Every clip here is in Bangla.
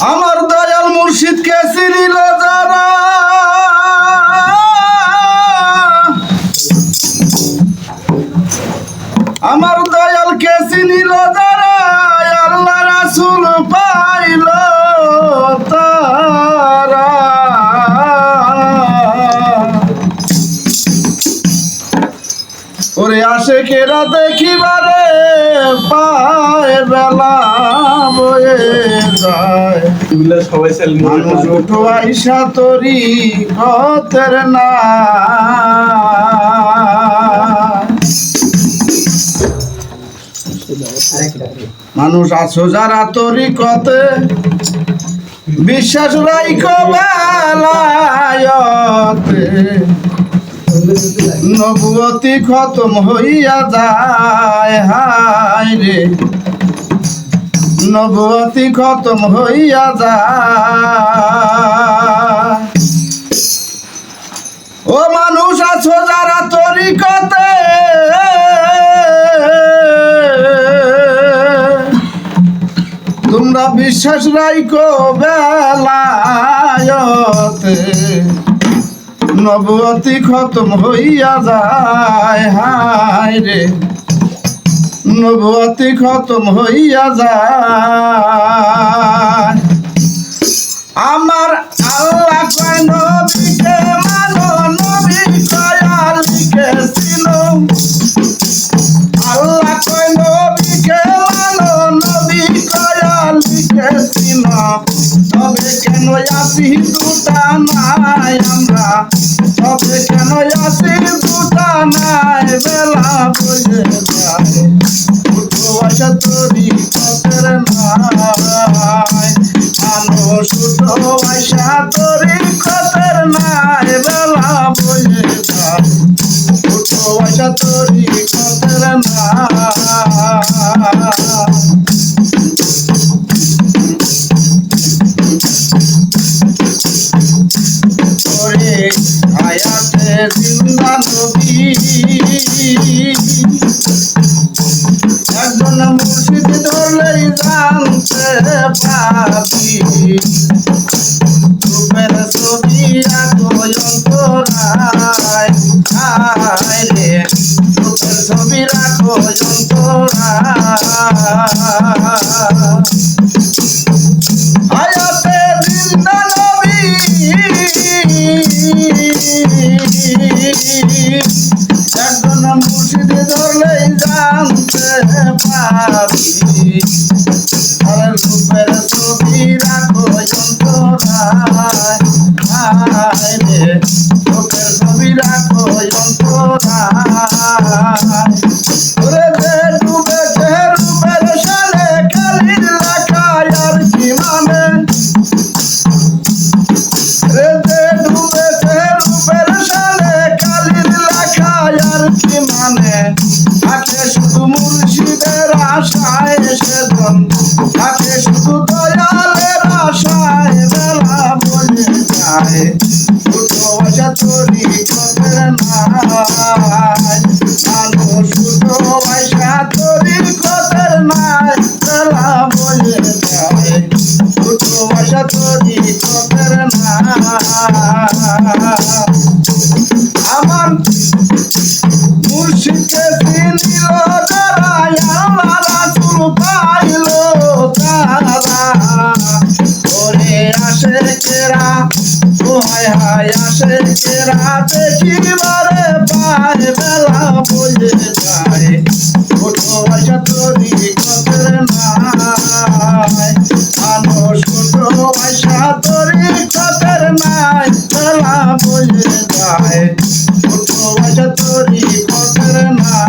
আমার দয়াল মুর্শিদকে চিনিল যারা, আমার দয়ালকে চিনিল যারা, আল্লাহ রাসূল পাইল তারা। ওরে আশেকেরা দেখিবারে পায় বেলা বয়ে যায়। মানুষ উঠো আইসা তরি কতের না, মানুষ আছো যারা তরি কতে বিশ্বাস রাইখ বেলায়তে, নবুয়তি খতম হইয়া যায় হায় রে, নবুয়তি খতম হইয়া যায়। ও মানুষ আছো যারা তরিকতে, তোমরা বিশ্বাস রাইখো বেলায়তে, নবুয়তি খতম হইয়া যায় হায় রে, নবুয়তি খতম হইয়া যায়। আমার আল্লাহ কয় নবীকে মানো, নবী কয় আলীকে চিনো। আল্লাহ কয় নবীকে মানো, নবী কয় আলীকে চিনো। তবে কেন আসি দুটা নাই আমরা, তবে কেন আসি দুটা নাই বেলা বলে যায়। উঠো আশা তরি কতের নাই, মানুষ উঠো আশা তরি কতের নাই বেলা বলে যায়। উঠো আশা তরি কতের নাই। ওরে হায়াতে জিন্দা নবী, একজন মুর্শিদ ধরলেই জানতে পারি। রূপের ছবি আঁকো অন্তরায় হায় রে, রূপের ছবি রাখো অন্তরায়। হায়াতে জিন্দা নবী, একজন মুর্শিদ ধরলেই জানতে পারি। আর রূপের ছবি রাখো অন্তরায় হায় রে, রূপের ছবি রাখো অন্তরায়। ওরে যে ডুবেছে রূপের সালে, কালির লেখায় আর কি মানে। রে যে ডুবেছে রূপের সালে, কালির লেখায় আর কি মানে। থাকে শুধু মুর্শিদের আশায় সেজন, থাকে শুধু দয়ালের আশায় বেলা বলে যায়। উঠো আশা তরি কতের নাই, মানুষ উঠো আশা তরি কতের নাই বেলা বলে যায়। উঠো আশা তরি কতের নাই। আমার মুর্শিদকে চিনিল যারা, আল্লাহ রাসূল পাইল তারা। ওরে আশেকেরা ও হায় হায় আশেকেরা দেখিবারে পায় বেলা বলে যায়। উঠো আশা তরি কতের নাই, মানুষ উঠো আশা তরি কতের নাই বেলা বলে যায়। উঠো আশা তরি কতের নাই।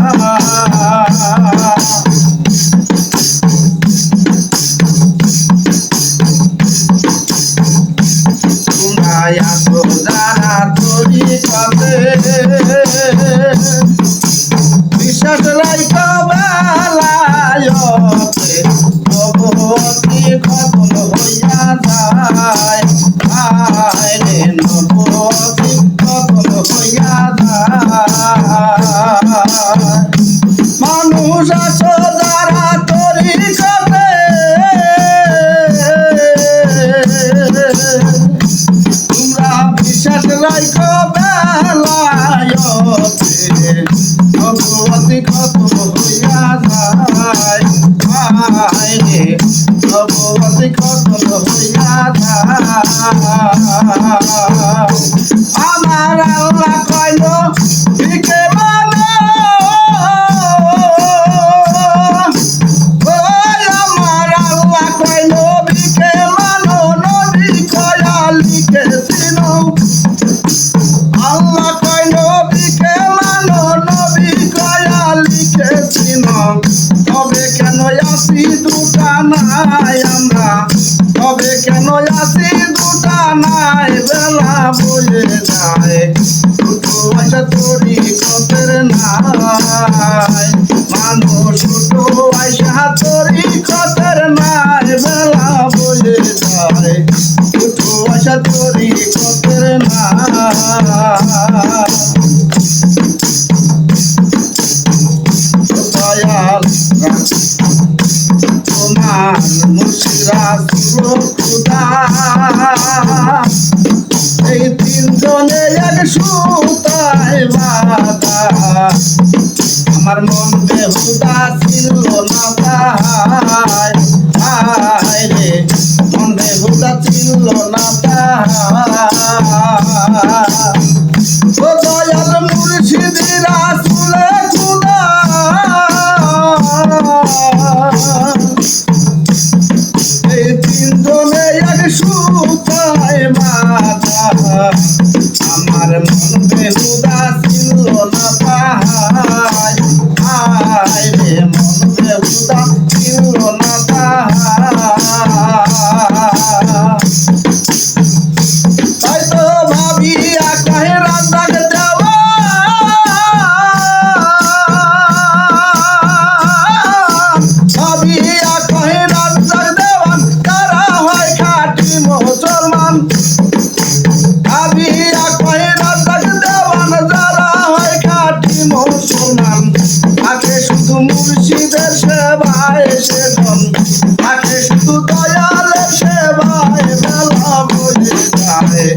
তোমরা আসো যারা তরি কতে, বিশ্বাস রাইখো বেলায়তে, নবুয়তি খতম হইয়া যায় হায় রে, নবুয়তি খতম হইয়া যায়। মানুষ আছো যারা তরি কতে, ভগবতী খতম হইয়া আমার আল্লাহ কইল ভিকে মানো আমার আল্লাহ কইল ভিকে মানো নবী কয়া লিখেছিল আল্লাহ কইল ভিকে মানো নবী কয়া লিখেছিল তবে কেন আসি দুটা নাই আমরা তবে কেন আসি দুটা নাই বেলা বলে যায় দুটো আশা তরি কতের নাই মানুষ দুটো আশা তরি কতের নাই বেলা বলে যায় দুটো আশা তরি কতের নাই দয়াল তোমার মুর্শিদা খুদা এই তিনজনে এক সুতায় বাঁধা আমার মন বেহুদা ছিল না তাই রে মন বেহুদা ছিল না ও দয়াল মুর্শিদি রাসূলে খুদা এই তিনজনে এক সুতায় বাঁধা আমার মন বেহুদা ছিল না তাই রে মন বেহুদা ছিল না তাই তো ভাবি আকাহে রান্দাক দেওয়া ভাবি আকাহে রান্দাক দেওয়ান তারা হয় খাঁটি মুসলমান ভাবি আকাহে রান্দাক দেওয়ান যারা হয় খাঁটি মুসলমান আগে শুধু মুর্শিদের সেবায় সেজন আগে শুধু দয়ালের সেবায় বেলা বলে যায়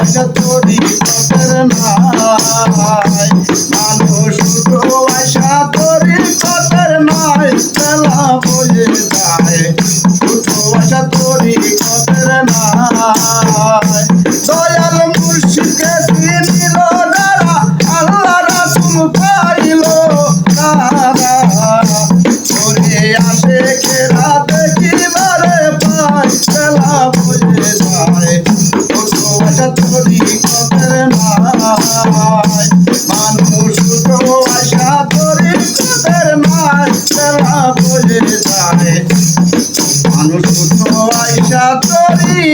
আশা তরি কতের নাই মানুষ দুটো আশা তরি কতের নাই বেলা বলে যায় দুটো আশা তরি কতের নাই দয়াল মুর্শিদকে চিনিল যারা আল্লাহ রাসূল পাইল তারা ওরে আসে কেরা দেখিবারে পাই বেলা বলে যায় দুটো আশা তরি কতের নাই মানুষ দুটো আশা তরি কতের নাই বেলা বলে যায় মানুষ দুটো আশা তরি